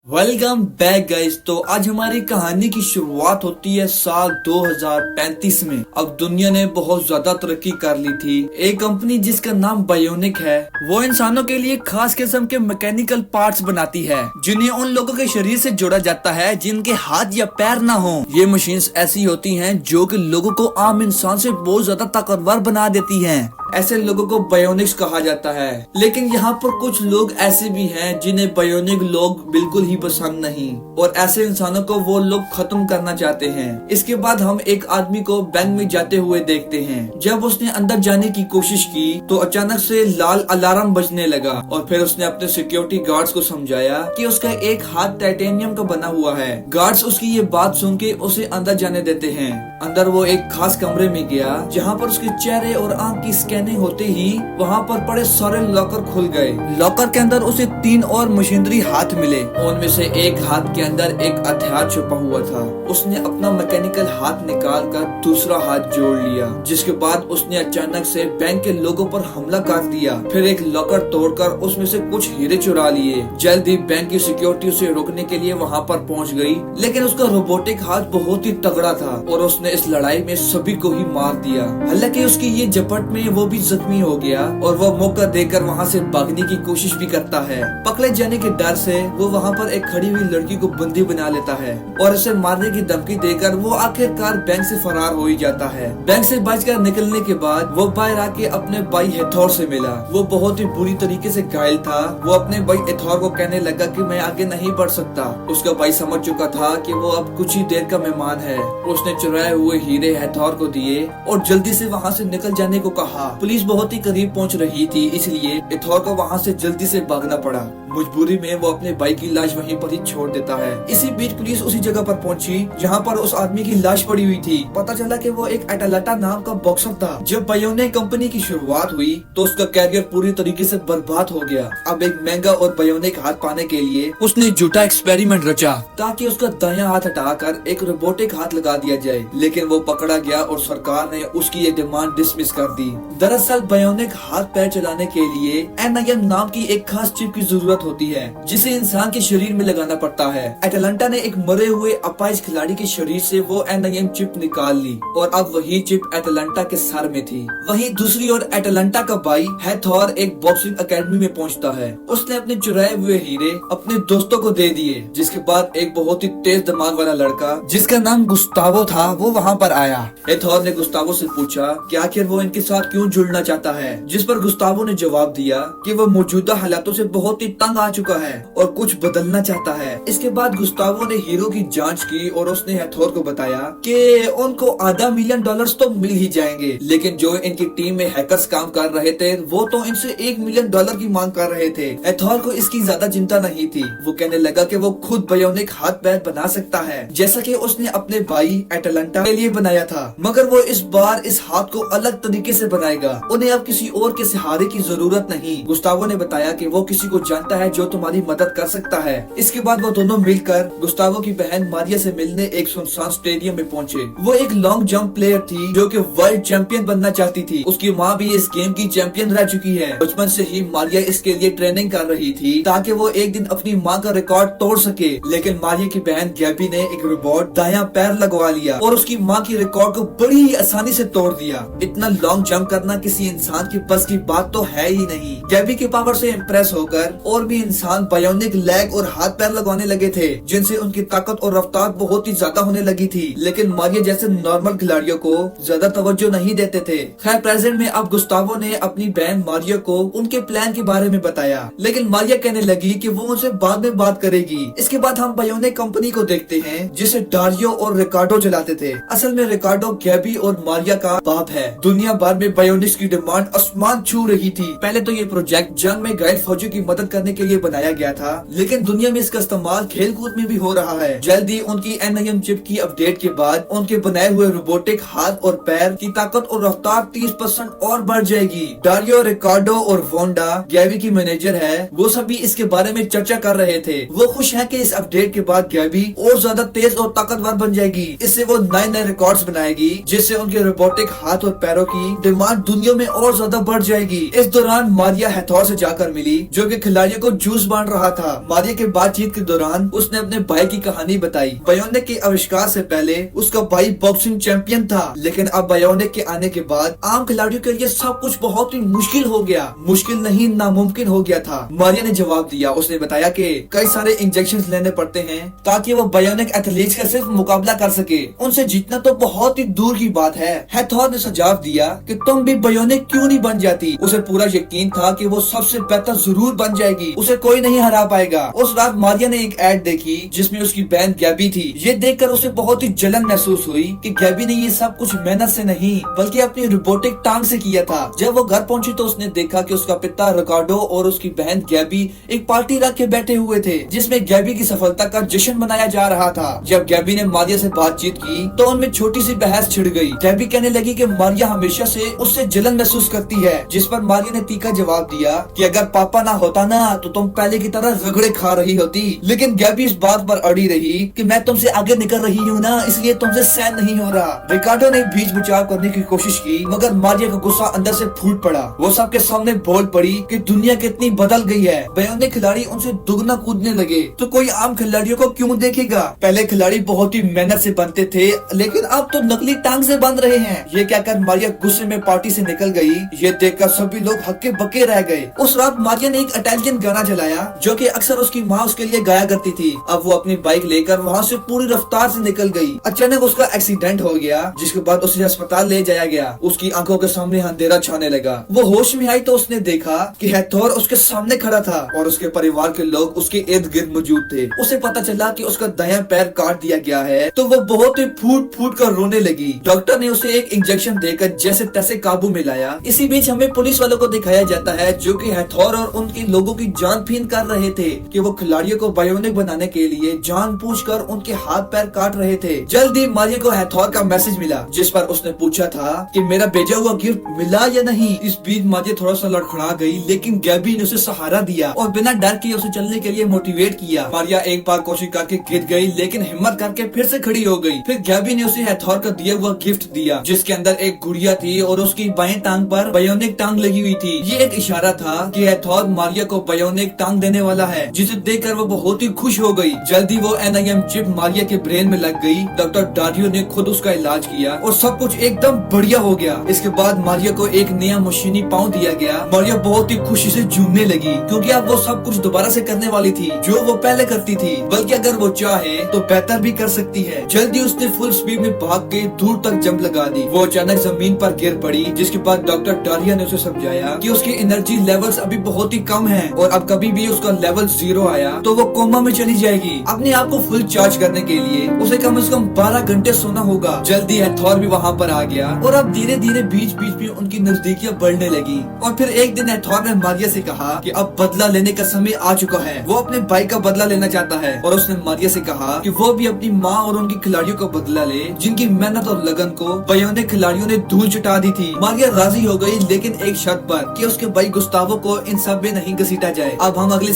Welcome back guys. तो आज हमारी कहानी की शुरुआत होती है साल 2035 में। अब दुनिया ने बहुत ज्यादा तरक्की कर ली थी। एक कंपनी जिसका नाम बायोनिक है, वो इंसानों के लिए खास किस्म के मैकेनिकल पार्ट्स बनाती है जिन्हें उन लोगों के शरीर से जोड़ा जाता है जिनके हाथ या पैर ना हो। ये मशीन्स ऐसी होती हैं जो कि लोगों को आम इंसान से बहुत ज्यादा ताकतवर बना देती हैं। ऐसे लोगों को बायोनिक्स कहा जाता है। लेकिन यहाँ पर कुछ लोग ऐसे भी हैं जिन्हें बायोनिक लोग बिल्कुल ही पसंद नहीं, और ऐसे इंसानों को वो लोग खत्म करना चाहते हैं। इसके बाद हम एक आदमी को बैंक में जाते हुए देखते हैं। जब उसने अंदर जाने की कोशिश की तो अचानक से लाल अलार्म बजने लगा, और फिर उसने अपने सिक्योरिटी गार्ड्स को समझाया कि उसका एक हाथ टाइटेनियम का बना हुआ है। गार्ड्स उसकी ये बात सुन के उसे अंदर जाने देते हैं। अंदर वो एक खास कमरे में गया जहाँ पर उसके चेहरे और आंख की स्कैनिंग होते ही वहाँ पर पड़े सारे लॉकर खुल गए। लॉकर के अंदर उसे 3 और मशीनरी हाथ मिले। उनमें से एक हाथ के अंदर एक हथियार छुपा हुआ था। उसने अपना मैकेनिकल हाथ निकाल कर दूसरा हाथ जोड़ लिया, जिसके बाद उसने अचानक से बैंक के लोगों पर हमला कर दिया। फिर एक लॉकर तोड़कर उसमें से कुछ हीरे चुरा लिए। जल्द ही बैंक की सिक्योरिटी उसे रोकने के लिए वहाँ पर पहुँच गई, लेकिन उसका रोबोटिक हाथ बहुत ही तगड़ा था और उसने इस लड़ाई में सभी को ही मार दिया। हालांकि उसकी ये झपट में वो भी जख्मी हो गया और वो मौका देकर वहाँ से भागने की कोशिश भी करता है। पकड़े जाने के डर से वो वहाँ पर एक खड़ी हुई लड़की को बंदी बना लेता है और उसे मारने की धमकी देकर वो आखिरकार बैंक से फरार हो ही जाता है। बैंक से बचकर निकलने के बाद वो बाहर आके अपने भाई हेथोर से मिला। वो बहुत ही बुरी तरीके से घायल था। वो अपने भाई हेथोर को कहने लगा कि मैं आगे नहीं बढ़ सकता। उसका भाई समझ चुका था कि वो अब कुछ ही देर का मेहमान है। उसने चुराए हुए हीरे हेथोर को दिए और जल्दी से वहाँ से निकल जाने को कहा। पुलिस बहुत ही करीब पहुँच रही थी, इसलिए हेथोर को वहाँ से जल्दी से भागना पड़ा। मजबूरी में वो अपने भाई की लाश वहीं पर ही छोड़ देता है। इसी बीच पुलिस उसी जगह पर पहुंची जहां पर उस आदमी की लाश पड़ी हुई थी। पता चला कि वो एक एटालांटा नाम का बॉक्सर था। जब बायोनिक कंपनी की शुरुआत हुई तो उसका कैरियर पूरी तरीके से बर्बाद हो गया। अब एक महंगा और बायोनिक हाथ पाने के लिए उसने झूठा एक्सपेरिमेंट रचा ताकि उसका दायां हाथ हटाकर एक रोबोटिक हाथ लगा दिया जाए, लेकिन वो पकड़ा गया और सरकार ने उसकी ये डिमांड डिसमिस कर दी। दरअसल बायोनिक हाथ पैर चलाने के लिए NIM नाम की एक खास चिप की जरूरत होती है जिसे इंसान के शरीर में लगाना पड़ता है। एटालांटा ने एक मरे हुए अपाहिज खिलाड़ी के शरीर से वो NIM चिप निकाल ली और अब वही चिप एटालांटा के सर में थी। वहीं दूसरी ओर एटालांटा का भाई हेथोर एक बॉक्सिंग एकेडमी में पहुंचता है। उसने अपने चुराए हुए हीरे अपने दोस्तों को दे दिए, जिसके बाद एक बहुत ही तेज दिमाग वाला लड़का जिसका नाम गुस्तावो था वो वहाँ पर आया। हेथोर ने गुस्तावो से पूछा कि आखिर वो इनके साथ क्यों जुड़ना चाहता है, जिस पर गुस्तावो ने जवाब दिया कि वो मौजूदा हालातों से बहुत ही तंग आ चुका है और कुछ बदलना चाहता है। इसके बाद गुस्तावो ने हीरो की जांच की और उसने हेथोर को बताया कि उनको $500 मिलियन तो मिल ही जाएंगे, लेकिन जो इनकी टीम में हैकर्स काम कर रहे थे वो तो इनसे $1 मिलियन की मांग कर रहे थे। हेथोर को इसकी ज्यादा चिंता नहीं थी। वो कहने लगा कि वो खुद बायोनिक हाथ पैर बना सकता है, जैसा कि उसने अपने भाई एटालांटा के लिए बनाया था, मगर वो इस बार इस हाथ को अलग तरीके से बनाएगा। उन्हें अब किसी और के सहारे की जरूरत नहीं। गुस्तावो ने बताया कि वो किसी को जानता है जो तुम्हारी मदद कर सकता है। इसके बाद वो दोनों मिलकर गुस्तावो की बहन मारिया से मिलने एक सुनसान स्टेडियम में पहुंचे। वो एक लॉन्ग जंप प्लेयर थी जो कि वर्ल्ड चैंपियन बनना चाहती थी। उसकी माँ भी इस गेम की चैंपियन रह चुकी है। बचपन से ही मारिया इसके लिए ट्रेनिंग कर रही थी ताकि वो एक दिन अपनी माँ का रिकॉर्ड तोड़ सके, लेकिन मारिया की बहन गैबी ने एक रोबोट दायां पैर लगवा लिया और उसकी माँ की रिकॉर्ड को बड़ी आसानी से तोड़ दिया। इतना लॉन्ग जंप करना किसी इंसान की बस की बात तो है ही नहीं। गैबी की पावर से इम्प्रेस होकर और भी इंसान बायोनिक लेग और हाथ पैर लगवाने लगे थे, जिनसे उनकी ताकत और रफ्तार बहुत ही ज्यादा होने लगी थी, लेकिन मारिया जैसे नॉर्मल खिलाड़ियों को ज्यादा तवज्जो नहीं देते थे। खैर प्रेजेंट में अब गुस्तावो ने अपनी बहन मारिया को उनके प्लान के बारे में बताया, लेकिन मारिया कहने लगी कि वो उनसे बाद में बात करेगी। इसके बाद हम बायोनिक कंपनी को देखते हैं जिसे डारियो और रिकार्डो चलाते थे। असल में रिकार्डो गैबी और मारिया का बाप है। दुनिया भर में बायोनिक्स की डिमांड आसमान छू रही थी। पहले तो ये प्रोजेक्ट जंग में घायल फौजियों की मदद करने के लिए बनाया गया था, लेकिन दुनिया में इसका इस्तेमाल खेल कूद में भी हो रहा है। जल्द ही उनकी NIM चिप की अपडेट के बाद उनके बनाए हुए रोबोटिक हाथ और पैर की ताकत और रफ्तार 30% और बढ़ जाएगी। डारियो, रिकार्डो और वोंडा गैबी की मैनेजर है, वो सभी इसके बारे में चर्चा कर रहे थे। वो खुश है कि इस अपडेट के बाद गैबी और ज्यादा तेज और ताकतवर बन जाएगी। इससे वो नए नए रिकॉर्ड्स बनाएगी, जिससे उनके रोबोटिक हाथ और पैरों की डिमांड दुनिया में और ज्यादा बढ़ जाएगी। इस दौरान मारिया हैथोर से जाकर मिली, जो कि खिलाड़ियों को जूस बांट रहा था। मारिया के बातचीत के दौरान उसने अपने भाई की कहानी बताई। बायोनिक के आविष्कार से पहले उसका भाई बॉक्सिंग चैंपियन था, लेकिन अब बायोनिक के आने के बाद आम खिलाड़ियों के लिए सब कुछ बहुत ही मुश्किल हो गया। मुश्किल नहीं, नामुमकिन हो गया था। मारिया ने जवाब दिया। उसने बताया कि कई सारे इंजेक्शन लेने पड़ते हैं ताकि वो बायोनिक एथलीट्स का सिर्फ मुकाबला कर सके। उनसे जीतना तो बहुत ही दूर की बात है। हैथोर ने सुझाव दिया कि तुम भी बायोनिक क्यों नहीं बन जाती। उसे पूरा यकीन था कि वो सबसे बेहतर जरूर बन जाएगी, उसे कोई नहीं हरा पाएगा। उस रात मारिया ने एक एड देखी जिसमें उसकी बहन गैबी थी। ये देखकर उसे बहुत ही जलन महसूस हुई कि गैबी ने ये सब कुछ मेहनत से नहीं बल्कि अपनी रोबोटिक टांग से किया था। जब वो घर पहुंची तो उसने देखा कि उसका पिता रिकार्डो और उसकी बहन गैबी एक पार्टी रख के बैठे हुए थे, जिसमें गैबी की सफलता का जश्न मनाया जा रहा था। जब गैबी ने मारिया से बातचीत की तो उनमें छोटी सी बहस छिड़ गई। गैबी कहने लगी कि मारिया हमेशा से उससे जलन महसूस करती है, जिस पर मारिया ने तीखा जवाब दिया कि अगर पापा ना होता ना तो तुम पहले की तरह रगड़े खा रही होती। लेकिन गैबी इस बात पर अड़ी रही कि मैं तुमसे आगे निकल रही हूँ ना, इसलिए तुमसे सहन नहीं हो रहा। रिकार्डो ने बीच बचाव करने की कोशिश की, मगर मारिया का गुस्सा अंदर से फूट पड़ा। वो सबके सामने बोल पड़ी कि दुनिया कितनी बदल गई है। बायोनिक खिलाड़ी उनसे दुगना कूदने लगे तो कोई आम खिलाड़ियों को क्यों देखेगा। पहले खिलाड़ी बहुत ही मेहनत से बनते थे, लेकिन अब तो नकली टांग से बन रहे हैं। ये कहकर मारिया गुस्से में पार्टी से निकल गई। ये देखकर सभी लोग हक्के बक्के रह गए। उस रात मारिया ने एक इटालियन गाना चलाया जो कि अक्सर उसकी माँ उसके लिए गाया करती थी। अब वो अपनी बाइक लेकर वहाँ से पूरी रफ्तार से निकल गई। अचानक उसका एक्सीडेंट हो गया, जिसके बाद उसे अस्पताल ले जाया गया। उसकी आंखों के सामने अंधेरा छाने लगा। वो होश में आई तो उसने देखा कि हैथोर उसके सामने खड़ा था और उसके परिवार के लोग उसके इर्द गिर्द मौजूद थे। उसे पता चला कि उसका दायां पैर काट दिया गया है तो वो बहुत ही फूट फूट कर रोने लगी। डॉक्टर ने उसे एक इंजेक्शन देकर जैसे तैसे काबू में लाया। इसी बीच हमें पुलिस वालों को दिखाया जाता है जो कि हैथोर और उनके लोगों की जान फीन कर रहे थे कि वो खिलाड़ियों को बायोनिक बनाने के लिए जानबूझकर उनके हाथ पैर काट रहे थे। जल्द ही मारिया को हैथोर का मैसेज मिला, जिस पर उसने पूछा था कि मेरा भेजा हुआ गिफ्ट मिला या नहीं। इस बीच मारिया थोड़ा सा लड़खड़ा गई, लेकिन गैबी ने उसे सहारा दिया और बिना डर के उसे चलने के लिए मोटिवेट किया। मारिया एक बार कोशिश करके गिर गई, लेकिन हिम्मत करके फिर से खड़ी हो गई। फिर गैबी ने उसे हैथोर का दिया हुआ गिफ्ट दिया, जिसके अंदर एक गुड़िया थी और उसकी बाएं टांग पर बायोनिक टांग लगी हुई थी। ये एक इशारा था कि हैथोर मारिया को बायोनिक टांग देने वाला है, जिसे देखकर वो बहुत ही खुश हो गई। जल्दी वो NIM चिप मारिया के ब्रेन में लग गई। डॉक्टर डारियो ने खुद उसका इलाज किया और सब कुछ एकदम बढ़िया हो गया। इसके बाद मारिया को एक नया मशीनी पाँव दिया गया। मारिया बहुत ही खुशी से झूमने लगी, क्योंकि अब वो सब कुछ दोबारा से करने वाली थी जो वो पहले करती थी, बल्कि अगर वो चाहे तो बेहतर भी कर सकती है। जल्दी उसने फुल स्पीड में भाग के दूर तक जंप लगा दी। वो अचानक जमीन पर गिर पड़ी, जिसके बाद डॉक्टर डारिया ने उसे समझाया कि उसकी एनर्जी लेवल्स अभी बहुत ही कम है और अब कभी भी उसका लेवल 0 आया तो वो कोमा में चली जाएगी। अपने आप को फुल चार्ज करने के लिए उसे कम से कम 12 घंटे सोना होगा। जल्दी हैथोर भी वहाँ पर आ गया और अब धीरे धीरे बीच बीच में उनकी नजदीकियां बढ़ने लगी। और फिर एक दिन हैथोर ने मारिया से कहा कि अब बदला लेने का समय आ चुका है। वो अपने भाई का बदला लेना चाहता है और उसने मारिया से कहा कि वो भी अपनी माँ और उनकी खिलाड़ियों का बदला ले, जिनकी मेहनत और लगन को बायोनिक खिलाड़ियों ने धूल चटा दी थी। मारिया राजी हो गई, लेकिन एक शर्त पर कि उसके भाई गुस्तावो को इन सब में नहीं घसीटा जाए। अब हमें अगले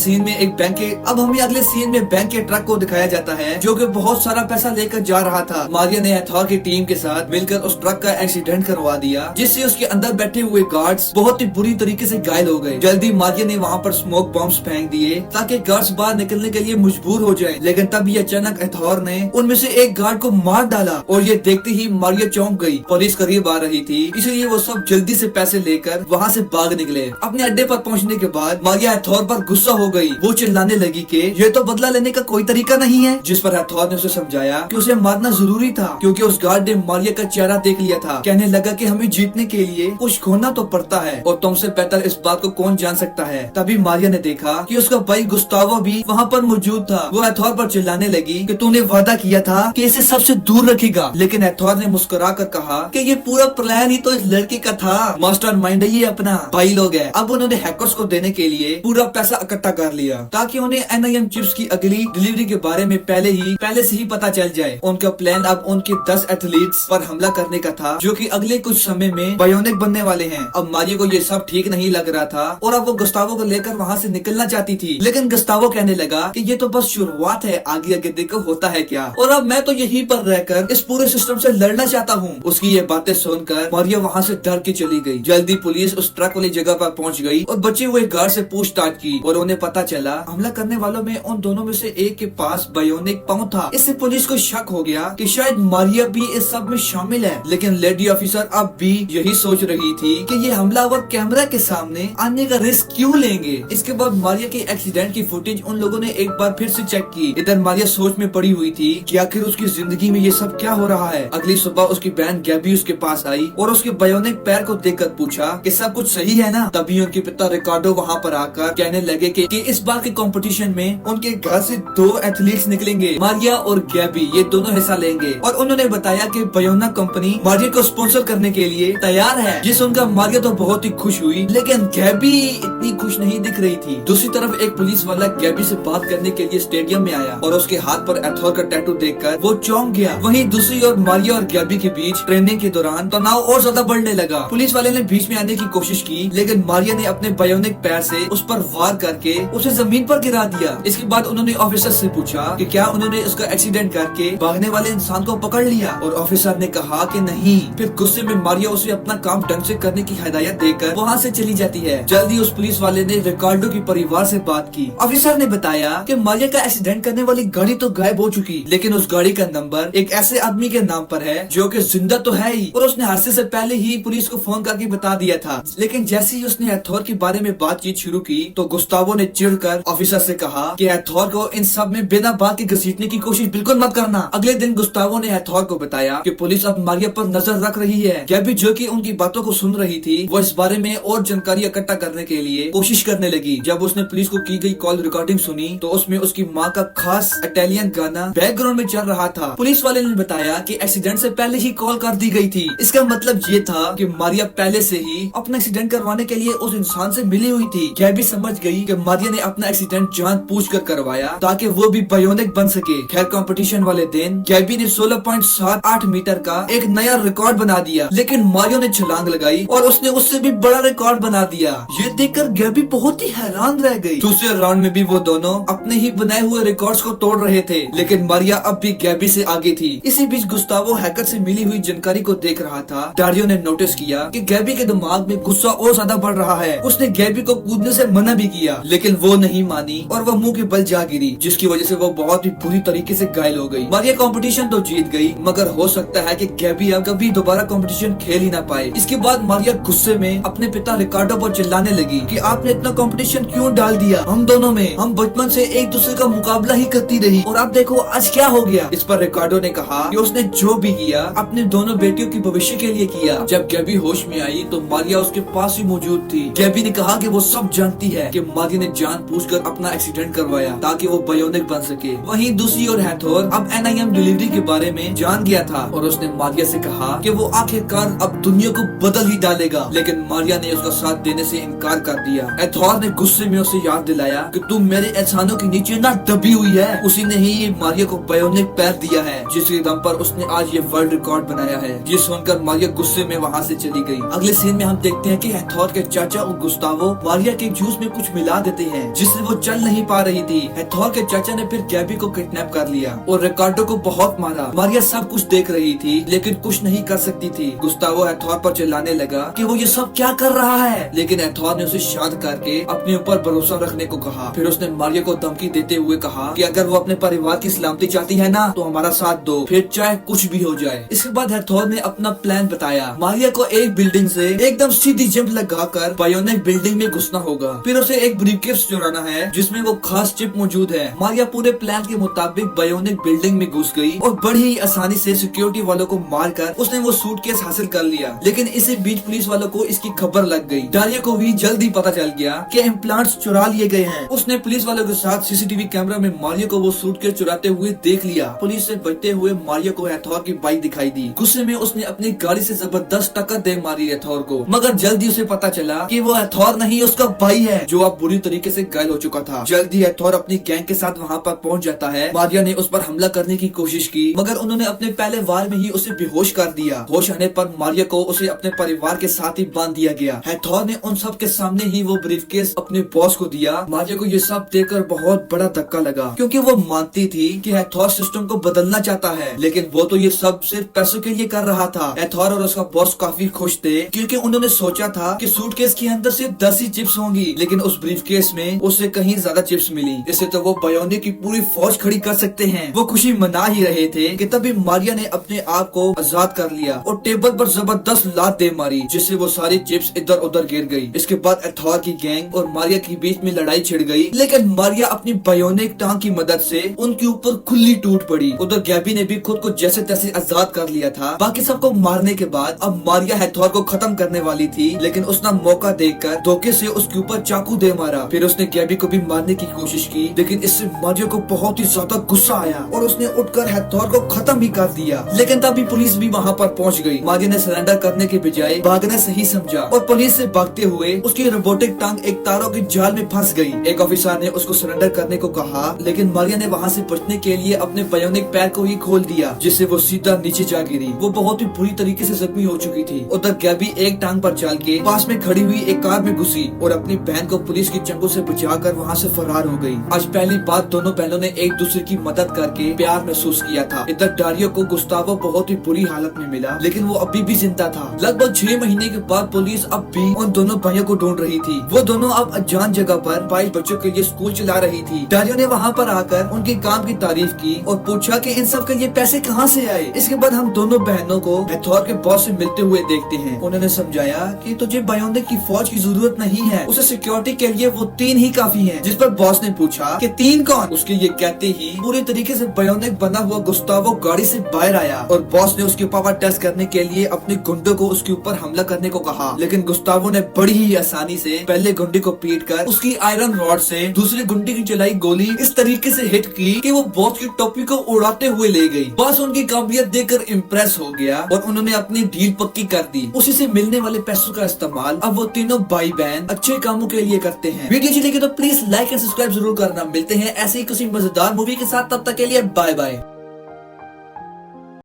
सीन में बैंक के ट्रक को दिखाया जाता है जो कि बहुत सारा पैसा लेकर जा रहा था। मारिया ने हैथोर की टीम के साथ मिलकर उस ट्रक का एक्सीडेंट करवा दिया, जिससे उसके अंदर बैठे हुए गार्ड्स बहुत ही बुरी तरीके से घायल हो गए। जल्दी मारिया ने वहाँ पर स्मोक बॉम्ब्स फेंक दिए ताकि गार्ड्स बाहर निकलने के लिए मजबूर हो जाएं। लेकिन तभी अचानक हैथोर ने उनमें से एक गार्ड को मार डाला और ये देखते ही मारिया चौंक गई। पुलिस करीब आ रही थी, इसलिए वो सब जल्दी से पैसे लेकर वहाँ से भाग निकले। अपने अड्डे पर पहुँचने के बाद मारिया हैथोर पर गुस्सा हो गई। वो चिल्लाने लगी कि ये तो बदला लेने का कोई तरीका नहीं है, जिस पर हैथोर ने उसे समझाया कि उसे मारना जरूरी था, क्योंकि उस गार्ड ने मारिया का चेहरा देख लिया था। कहने लगा कि हमें जीतने के लिए कुछ खोना तो पड़ता है और तुमसे बेहतर इस बात को कौन जान सकता है। तभी मारिया ने देखा कि उसका भाई गुस्तावो भी वहाँ पर मौजूद था। वो हैथोर पर चिल्लाने लगी कि तूने वादा किया था कि इसे सबसे दूर रखेगा, लेकिन हैथोर ने मुस्कुरा कर कहा कि ये पूरा प्लान ही तो इस लड़के का था। मास्टर माइंड ये अपना भाई लोग है। अब उन्होंने हैकर्स को देने के लिए पूरा पैसा इकट्ठा कर लिया ताकि उन्हें NIM चिप्स की अगली डिलीवरी के बारे में पहले से ही पता चल जाए। उनका प्लान अब उनके 10 एथलीट्स पर हमला करने का था, जो कि अगले कुछ समय में बायोनिक बनने वाले हैं। अब मारिया को ये सब ठीक नहीं लग रहा था और अब वो गुस्तावो को लेकर वहाँ से निकलना चाहती थी, लेकिन गुस्तावो कहने लगा कि ये तो बस शुरुआत है, आगे आगे देखो होता है क्या, और अब मैं तो यहीं पर रहकर इस पूरे सिस्टम से लड़ना चाहता हूँ। उसकी ये बातें सुनकर मारिया वहाँ से डर के चली गई। जल्दी पुलिस उस ट्रक वाली जगह पर पहुंच गई और बचे हुए गार्ड से पूछताछ की और उन्हें पता चला हमला करने वालों में उन दोनों में से एक के पास बायोनिक पाँव था। इससे पुलिस को शक हो गया कि शायद मारिया भी इस सब में शामिल है। लेकिन लेडी ऑफिसर अब भी यही सोच रही थी कि ये हमलावर कैमरा के सामने आने का रिस्क क्यों लेंगे। इसके बाद मारिया के एक्सीडेंट की फुटेज उन लोगों ने एक बार फिर से चेक की। इधर मारिया सोच में पड़ी हुई थी कि आखिर उसकी जिंदगी में ये सब क्या हो रहा है। अगली सुबह उसकी बहन गैबी उसके पास आई और उसके बायोनिक पैर को देखकर पूछा कि सब कुछ सही है ना। तभी उनके पिता रिकार्डो वहाँ पर आकर कहने लगे कि इस बार के कंपटीशन में उनके घर से 2 एथलीट्स निकलेंगे, मारिया और गैबी, ये दोनों हिस्सा लेंगे। और उन्होंने बताया कि बायोना कंपनी मारिया को स्पॉन्सर करने के लिए तैयार है। जिस उनका मारिया तो बहुत ही खुश हुई, लेकिन गैबी इतनी खुश नहीं दिख रही थी। दूसरी तरफ एक पुलिस वाला गैबी से बात करने के लिए स्टेडियम में आया और उसके हाथ पर एथोर का टैटू देखकर वो चौंक गया। वहीं दूसरी ओर मारिया और गैबी के बीच ट्रेनिंग के दौरान तनाव और ज्यादा बढ़ने लगा। पुलिस वाले ने बीच में आने की कोशिश की, लेकिन मारिया ने अपने बायोनिक पैर से उस पर वार करके उसे जमीन पर गिरा दिया। इसके बाद उन्होंने ऑफिसर से पूछा कि क्या उन्होंने उसका एक्सीडेंट करके भागने वाले इंसान को पकड़ लिया, और ऑफिसर ने कहा कि नहीं। फिर गुस्से में मारिया उसे अपना काम ढंग से करने की हिदायत देकर वहाँ से चली जाती है। जल्दी उस पुलिस वाले ने रिकार्डो के परिवार से बात की। ऑफिसर ने बताया कि मारिया का एक्सीडेंट करने वाली गाड़ी तो गायब हो चुकी, लेकिन उस गाड़ी का नंबर एक ऐसे आदमी के नाम पर है जो कि जिंदा तो है ही, और उसने हादसे से पहले ही पुलिस को फोन करके बता दिया था। लेकिन जैसे ही उसने एथोर के बारे में बातचीत शुरू की तो गुस्तावो ने चिढ़कर ऑफिसर से कहा कि एथोर को इन सब में बिना बात के घसीटने की कोशिश बिल्कुल मत करना। अगले दिन गुस्तावो ने एथोर को बताया कि पुलिस अब मारिया पर नजर रख रही है। गैबी जो कि उनकी बातों को सुन रही थी, वो इस बारे में और जानकारी इकट्ठा करने के लिए कोशिश करने लगी। जब उसने पुलिस को की गई कॉल रिकॉर्डिंग सुनी तो उसमें उसकी माँ का खास इटालियन गाना बैकग्राउंड में चल रहा था। पुलिस वाले ने बताया कि एक्सीडेंट से पहले ही कॉल कर दी गई थी। इसका मतलब ये था कि मारिया पहले से ही अपना एक्सीडेंट करवाने के लिए उस इंसान से मिली हुई थी। गैबी समझ गई कि मारिया ने अपना एक्सीडेंट जानबूझकर करवाया ताकि वो भी बायोनिक बन सके। खैर कंपटीशन वाले दिन गैबी ने 16.78 मीटर का एक नया रिकॉर्ड बना दिया, लेकिन मारियो ने छलांग लगाई और उसने उससे भी बड़ा रिकॉर्ड बना दिया। ये देखकर गैबी बहुत ही हैरान रह गई। दूसरे राउंड में भी वो दोनों अपने ही बनाए हुए रिकॉर्ड्स को तोड़ रहे थे, लेकिन मारिया अब भी गैबी से आगे थी। इसी बीच गुस्तावो हैकर से मिली हुई जानकारी को देख रहा था। डारियो ने नोटिस किया कि गैबी के दिमाग में गुस्सा और ज्यादा बढ़ रहा है। उसने गैबी को कूदने से मना भी किया, लेकिन वो नहीं मानी और वो मुंह के बल जा गिरी, जिसकी वजह से वो बहुत ही बुरी तरीके से घायल हो गई। मारिया कंपटीशन तो जीत गई, मगर हो सकता है कि गैबी अब कभी दोबारा कंपटीशन खेल ही ना पाए। इसके बाद मारिया गुस्से में अपने पिता रिकार्डो पर चिल्लाने लगी कि आपने इतना कंपटीशन क्यों डाल दिया हम दोनों में। हम बचपन से एक दूसरे का मुकाबला ही करती रही और अब देखो आज क्या हो गया। इस पर रिकार्डो ने कहा कि उसने जो भी किया अपने दोनों बेटियों की भविष्य के लिए किया। जब गैबी होश में आई तो मारिया उसके पास ही मौजूद थी। गैबी ने कहा कि वो सब जानती है कि मारिया ने जानबूझकर अपना एक्सीडेंट करवाया ताकि वो बायोनिक बन सके। वहीं दूसरी ओर हैथोर अब NIM डिलीवरी के बारे में जान गया था और उसने मारिया से कहा कि वो आखिरकार अब दुनिया को बदल ही डालेगा, लेकिन मारिया ने उसका साथ देने से इनकार कर दिया। हैथोर ने गुस्से में उसे याद दिलाया कि तुम मेरे एहसानों के नीचे ना दबी हुई है। उसी ने ही ये मारिया को बायोनिक पैर दिया है, जिसके दम पर उसने आज ये वर्ल्ड रिकॉर्ड बनाया है। ये सुनकर मारिया गुस्से में वहाँ से चली गई। अगले सीन में हम देखते हैं कि हैथोर के चाचा और गुस्तावो मारिया के जूस में कुछ मिला देते हैं, जिससे वो चल नहीं पा रही थी। हैथोर के चाचा ने फिर गैबी को किडनैप कर लिया और रिकार्डो को बहुत मारा। मारिया सब कुछ देख रही थी, लेकिन कुछ नहीं कर सकती थी। गुस्तावो हैथोर पर चिल्लाने लगा कि वो ये सब क्या कर रहा है, लेकिन हैथोर ने उसे शांत करके अपने ऊपर भरोसा रखने को कहा। फिर उसने मारिया को धमकी देते हुए कहा कि अगर वो अपने परिवार की सलामती चाहती है ना तो हमारा साथ दो, फिर चाहे कुछ भी हो जाए। इसके बाद हैथोर ने अपना प्लान बताया। मारिया को एक बिल्डिंग से एकदम सीधी जंप लगाकर बायोनिक बिल्डिंग में घुसना होगा। फिर उसे एक ब्रीफकेस चुराना है जिसमें वो खास चिप मौजूद है। मारिया पूरे प्लान के मुताबिक बायोनिक बिल्डिंग में घुस गई और बड़ी आसानी से सिक्योरिटी वालों को मारकर उसने वो सूटकेस हासिल कर लिया। लेकिन इसी बीच पुलिस वालों को इसकी खबर लग गई। डारिया को भी जल्दी पता चल गया कि इम्प्लांट्स चुरा लिए गए हैं। उसने पुलिस वालों के साथ CCTV कैमरा में मारिया को वो सूटकेस चुराते हुए देख लिया। पुलिस से बचते हुए मारिया को हैथोर की बाइक दिखाई दी। गुस्से में उसने अपनी गाड़ी से जबरदस्त टक्कर दे मारी हैथोर को, मगर जल्दी उसे पता चला कि वो हैथोर नहीं उसका भाई है, जो अब बुरी तरीके से घायल हो चुका था। जल्दी हैथोर अपनी गैंग के साथ वहाँ पर पहुँच जाता है। मारिया ने उस पर हमला करने की कोशिश की, मगर उन्होंने अपने पहले वार में ही उसे बेहोश कर दिया। होश आने पर मारिया को उसे अपने परिवार के साथ ही बांध दिया गया। हैथोर ने उन सब के सामने ही वो ब्रीफकेस अपने बॉस को दिया। मारिया को ये सब देखकर बहुत बड़ा धक्का लगा, क्योंकि वो मानती थी कि हैथोर सिस्टम को बदलना चाहता है, लेकिन वो तो ये सब सिर्फ पैसों के लिए कर रहा था। हैथोर और उसका बॉस काफी काफी खुश थे क्योंकि उन्होंने सोचा था कि सूटकेस के अंदर सिर्फ 10 ही चिप्स होंगी, लेकिन उस ब्रीफकेस में उससे कहीं ज्यादा चिप्स मिली। इससे तो वो बायोनिक की पूरी फौज खड़ी कर सकते हैं। वो खुशी मना ही रहे थे कि तभी मारिया ने अपने आप को आजाद कर लिया और टेबल पर जबरदस्त लात दे मारी, जिससे वो सारी चिप्स इधर उधर गिर गई। इसके बाद एथॉर की गैंग और मारिया के बीच में लड़ाई छिड़ गई, लेकिन मारिया अपनी बायोनिक टांग की मदद से उनके ऊपर खुली टूट पड़ी। उधर गैबी ने भी खुद को जैसे तैसे आजाद कर लिया था। बाकी सबको मारने के बाद अब मारिया हेथॉर को खत्म करने वाली थी, लेकिन उसने मौका देखकर धोखे से उसके ऊपर चाकू दे मारा। फिर उसने गैबी को भी मारने की कोशिश की, लेकिन इससे मारिया को बहुत ही ज्यादा गुस्सा आया और उसने उठकर हेथॉर को खत्म ही कर दिया। लेकिन तभी पुलिस भी वहाँ पर पहुँच गई। मारिया ने सरेंडर करने के बजाय भागना सही समझा और पुलिस से भागते हुए उसकी रोबोटिक टांग एक तारों के जाल में फंस गई। एक ऑफिसर ने उसको सरेंडर करने को कहा, लेकिन मारिया ने वहाँ से बचने के लिए अपने बायोनिक पैर को ही खोल दिया, जिससे वो सीधा नीचे जा गिरी। वो बहुत ही बुरी तरीके से जख्मी हो चुकी थी। उधर गैबी एक टांग पर चल के पास में खड़ी हुई एक कार में घुसी और अपनी बहन को पुलिस की चंगुल से बचाकर वहाँ से फरार हो गई। आज पहली बात दोनों बहनों ने एक दूसरे की मदद करके प्यार महसूस किया था। इधर डारियो को गुस्तावो बहुत ही बुरी हालत में मिला, लेकिन वो अभी भी जिंदा था। लगभग 6 महीने के बाद पुलिस अब भी उन दोनों भाइयों को ढूंढ रही थी। वो दोनों अब अनजान जगह पर 22 बच्चों के लिए स्कूल चला रही थी। डारियो ने वहाँ पर आकर उनके काम की तारीफ की और पूछा कि इन सब के लिए पैसे कहाँ से आए। इसके बाद हम दोनों बहनों को हेथॉर के बॉस से मिलते हुए देखते हैं। उन्होंने समझाया कि तुझे बायोनिक की फौज की जरूरत नहीं है, उसे सिक्योरिटी के लिए वो 3 ही काफी हैं। जिस पर बॉस ने पूछा कि 3 कौन? उसके ये कहते ही पूरी तरीके से बायोनिक बना हुआ गुस्तावो गाड़ी से बाहर आया और बॉस ने उसके पावर टेस्ट करने के लिए अपने गुंडों को उसके ऊपर हमला करने को कहा। लेकिन गुस्तावो ने बड़ी ही आसानी से पहले गुंडे को पीट कर उसकी आयरन रॉड से दूसरे गुंडे की चलाई गोली इस तरीके से हिट की कि वो बॉस की टोपी को उड़ाते हुए ले गई। बॉस उनकी काबिलियत देखकर इम्प्रेस हो गया और उन्होंने अपनी डील पक्की कर दी। उसी से मिलने वाले पैसों का इस्तेमाल अब वो तीनों भाई बहन अच्छे कामों के लिए करते हैं। वीडियो अच्छी लगी तो प्लीज लाइक एंड सब्सक्राइब जरूर करना। मिलते हैं ऐसे ही किसी मजेदार मूवी के साथ, तब तक के लिए बाय बाय।